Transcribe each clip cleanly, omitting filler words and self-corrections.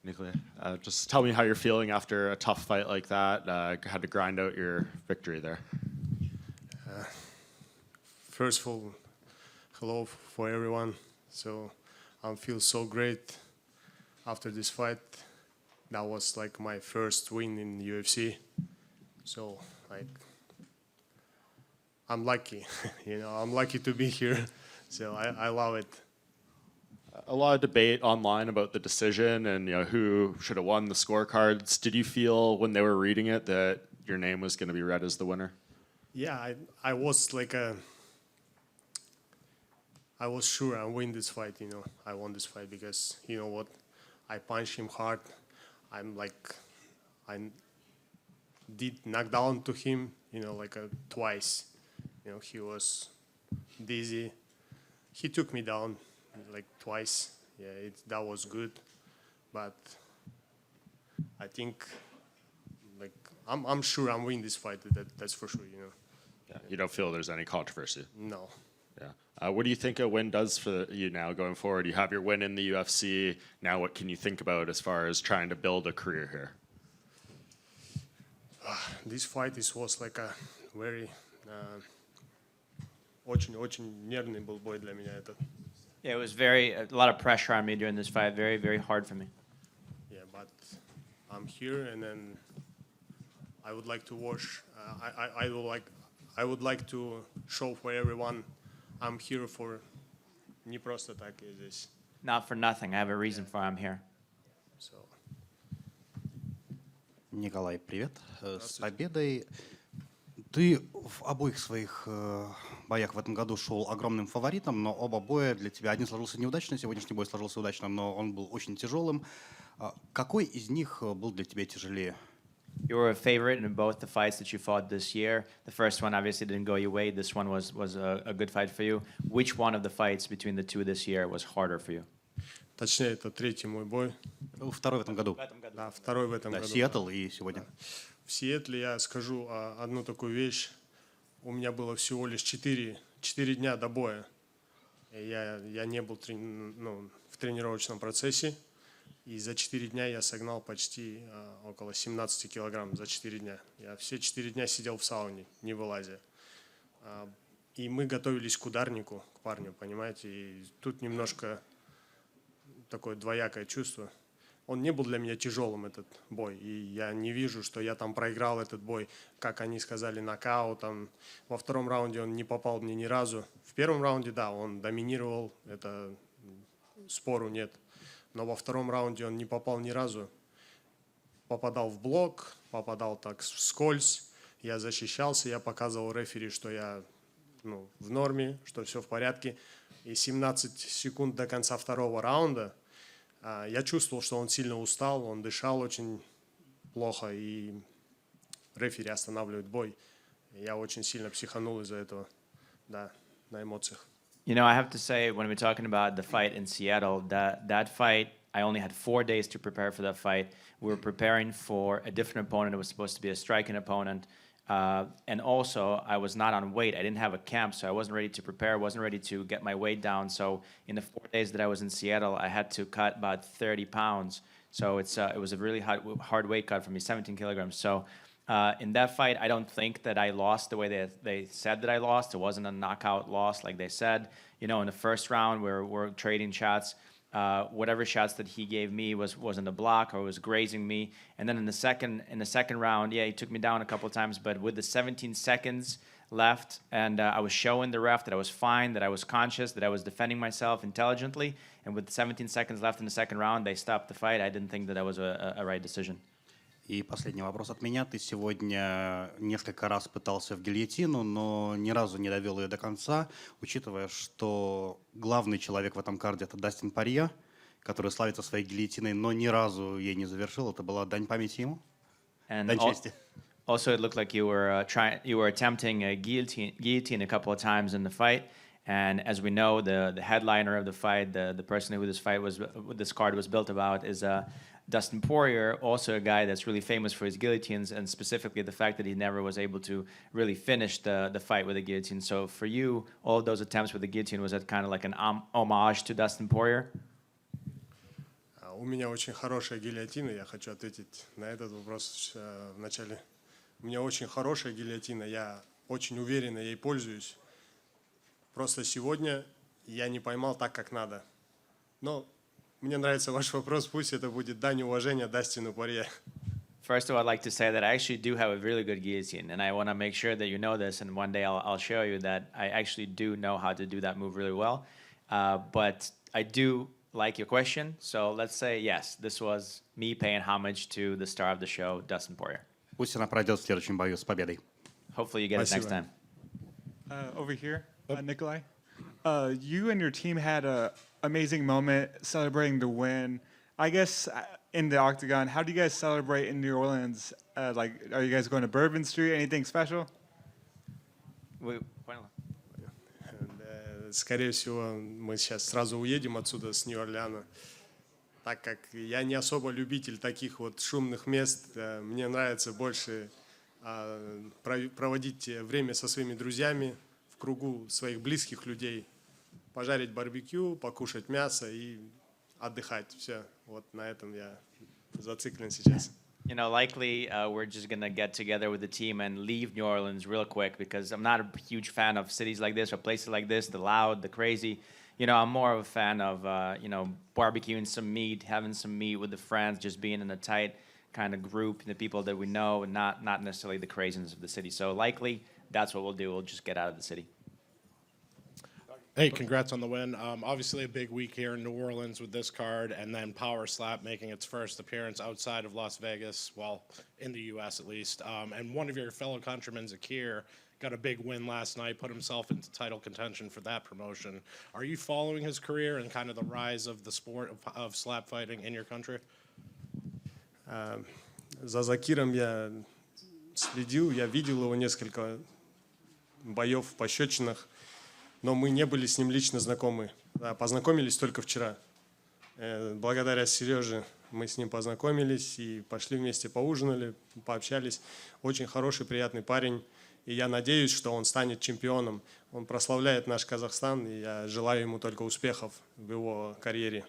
Nikolay, just tell me how you're feeling after a tough fight like that. Had to grind out your victory there. First of all, hello for everyone. So I feel so great after this fight. That was like my first win in UFC. So like I'm lucky, I'm lucky to be here. So I love it. A lot of debate online about the decision and who should have won the scorecards. Did you feel when they were reading it that your name was going to be read as the winner? Yeah, I was like I was sure I win this fight. I won this fight because you know what, I punched him hard. I did knock down to him, twice. He was dizzy. He took me down like twice. Yeah, that was good, but I think I'm sure I'm winning this fight. That's for sure. Yeah, you don't feel there's any controversy? No. Yeah. What do you think a win does for you now going forward? You have your win in the UFC. Now what can you think about as far as trying to build a career here? This fight was like a very очень нервный был бой для меня этот. Yeah, it was a lot of pressure on me during this fight. Very, very hard for me. Yeah, but I'm here, and then I would like to watch. I would like to show for everyone I'm here for не просто так здесь. Not for nothing. I have a reason for I'm here. So. Николай, привет. С победой. Ты в обоих своих боях в этом году шел огромным фаворитом, но оба боя для тебя, один сложился неудачно, сегодняшний бой сложился удачно, но он был очень тяжелым. Какой из них был для тебя тяжелее? You were a favorite in both the fights that you fought this year. The first one obviously didn't go your way. This one was a good fight for you. Which one of the fights between the two this year was harder for you? Точнее, это третий мой бой. Второй в этом году. Да, второй в этом году. Сиэтл и сегодня. В Сиэтле я скажу одну такую вещь. У меня было всего лишь 4 дня до боя. Я не был в тренировочном процессе. И за 4 дня я согнал почти около 17 килограмм за 4 дня. Я все 4 дня сидел в сауне, не вылазя. И мы готовились к ударнику, к парню, понимаете. И тут немножко такое двоякое чувство. Он не был для меня тяжелым, этот бой. И я не вижу, что я там проиграл этот бой, как они сказали, нокаутом. Во втором раунде он не попал мне ни разу. В первом раунде, да, он доминировал, это спору нет. Но во втором раунде он не попал ни разу. Попадал в блок, попадал так вскользь. Я защищался, я показывал рефери, что я в норме, что все в порядке. И 17 секунд до конца второго раунда я чувствовал, что он сильно устал, он дышал очень плохо, и рефери останавливает бой. Я очень сильно психанул из-за этого, да, на эмоциях. You know, I have to say, when we're talking about the fight in Seattle, that fight, I only had 4 days to prepare for that fight. We were preparing for a different opponent. It was supposed to be a striking opponent. And also, I was not on weight. I didn't have a camp, so I wasn't ready to prepare, wasn't ready to get my weight down. So in the 4 days that I was in Seattle, I had to cut about 30 pounds. So it was a really hard weight cut for me, 17 kilograms. So in that fight, I don't think that I lost the way they said that I lost. It wasn't a knockout loss like they said. You know, in the first round, we're trading shots. Whatever shots that he gave me was in the block or was grazing me. And then in the second round, yeah, he took me down a couple of times. But with the 17 seconds left, and I was showing the ref that I was fine, that I was conscious, that I was defending myself intelligently. And with 17 seconds left in the second round, they stopped the fight. I didn't think that was a right decision. И последний вопрос от меня. Ты сегодня несколько раз пытался в гильотину, но ни разу не довел ее до конца, учитывая, что главный человек в этом карде – это Дастин Порье, который славится своей гильотиной, но ни разу ей не завершил. Это была дань памяти ему? Дань чести. Also, it looked like you were attempting a guillotine a couple of times in the fight. And as we know, the headliner of the fight, the person who this card was built about, is Dustin Poirier, also a guy that's really famous for his guillotines, and specifically the fact that he never was able to really finish the fight with a guillotine. So for you, all of those attempts with the guillotine, was that kind of like an homage to Dustin Poirier? У меня очень хорошая гильотина, я хочу ответить на этот вопрос вначале. У меня очень хорошая гильотина, я очень уверенно ей пользуюсь. Просто сегодня я не поймал так, как надо. Но мне нравится ваш вопрос, пусть это будет дань уважения Дастину Порье. First of all, I'd like to say that I actually do have a really good guillotine, and I want to make sure that you know this, and one day I'll show you that I actually do know how to do that move really well. But I do like your question, so let's say yes, this was me paying homage to the star of the show, Dustin Poirier. Пусть она пройдет в следующем бою с победой. Hopefully you get it next Спасибо. time. Over here, Nikolay. You and your team had an amazing moment celebrating the win. I guess in the octagon, how do you guys celebrate in New Orleans? Like, are you guys going to Bourbon Street? Anything special? Скорее всего, мы сейчас сразу уедем отсюда, с Нью-Орлеана, так как я не особо любитель таких вот шумных мест. Мне нравится больше проводить время со своими друзьями в кругу своих близких людей, пожарить барбекю, покушать мясо и отдыхать. Все, вот на этом я зациклен сейчас. You know, likely we're just going to get together with the team and leave New Orleans real quick because I'm not a huge fan of cities like this or places like this, the loud, the crazy. You know, I'm more of a fan of, you know, barbecuing some meat, having some meat with the friends, just being in a tight kind of group, the people that we know, and not necessarily the craziness of the city. So likely that's what we'll do. We'll just get out of the city. Hey, congrats on the win. Obviously a big week here in New Orleans with this card, and then Power Slap making its first appearance outside of Las Vegas, well, in the U.S. at least. And one of your fellow countrymen, Zakir, got a big win last night, put himself into title contention for that promotion. Are you following his career and kind of the rise of the sport of slap fighting in your country? За Закиром я следил, я видел его несколько боев в пощечинах, но мы не были с ним лично знакомы. Познакомились только вчера. Благодаря Сереже мы с ним познакомились и пошли вместе поужинали, пообщались. Очень хороший, приятный парень. И я надеюсь, что он станет чемпионом. Он прославляет наш Казахстан, и я желаю ему только успехов в его карьере.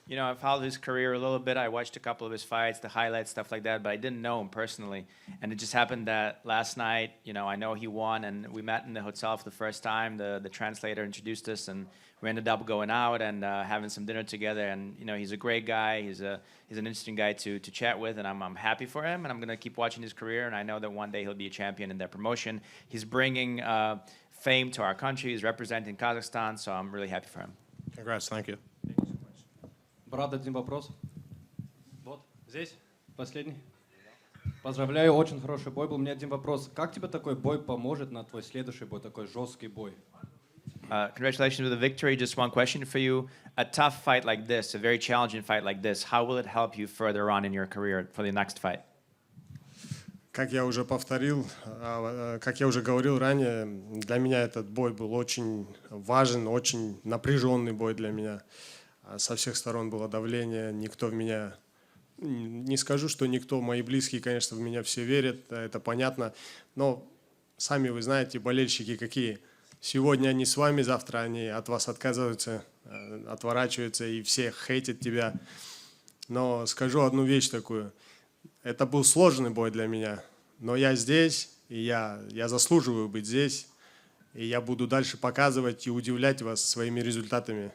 You know, I followed his career a little bit. I watched a couple of his fights, the highlights, stuff like that, but I didn't know him personally. And it just happened that last night, you know, I know he won, and we met in the hotel for the first time. The translator introduced us, and we ended up going out and having some dinner together. And, you know, he's a great guy. He's an interesting guy to chat with, and I'm happy for him, and I'm going to keep watching his career, and I know that one day he'll be a champion in their promotion. He's bringing fame to our country. He's representing Kazakhstan, so I'm really happy for him. Congrats, thank you. Брат, один вопрос. Вот, здесь, последний. Поздравляю, очень хороший бой был. У меня один вопрос. Как тебе такой бой поможет на твой следующий бой, такой жесткий бой? Congratulations with the victory. Just one question for you. A tough fight like this, a very challenging fight like this, how will it help you further on in your career for the next fight? Как я уже повторил, как я уже говорил ранее, для меня этот бой был очень важен, очень напряженный бой для меня. Со всех сторон было давление, никто в меня, не скажу, что никто, мои близкие, конечно, в меня все верят, это понятно, но сами вы знаете, болельщики какие. Сегодня они с вами, завтра они от вас отказываются, отворачиваются и все хейтят тебя. Но скажу одну вещь такую, это был сложный бой для меня, но я здесь, и я заслуживаю быть здесь, и я буду дальше показывать и удивлять вас своими результатами.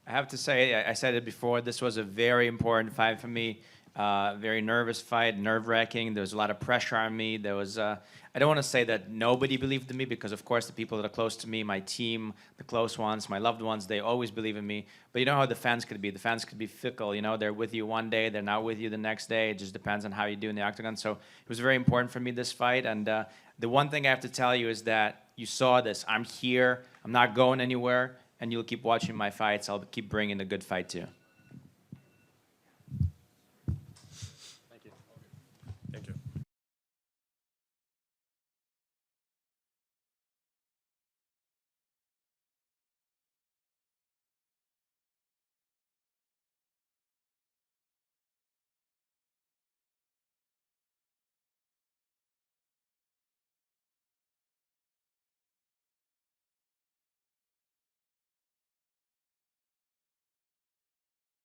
I have to say, I said it before, this was a very important fight for me. Very nervous fight, nerve-wracking. There was a lot of pressure on me. There was, I don't want to say that nobody believed in me because, of course, the people that are close to me, my team, the close ones, my loved ones, they always believe in me. But you know how the fans could be. The fans could be fickle. You know, they're with you one day, they're not with you the next day. It just depends on how you do in the octagon. So it was very important for me, this fight. And the one thing I have to tell you is that you saw this. I'm here. I'm not going anywhere. And you'll keep watching my fights. I'll keep bringing a good fight too.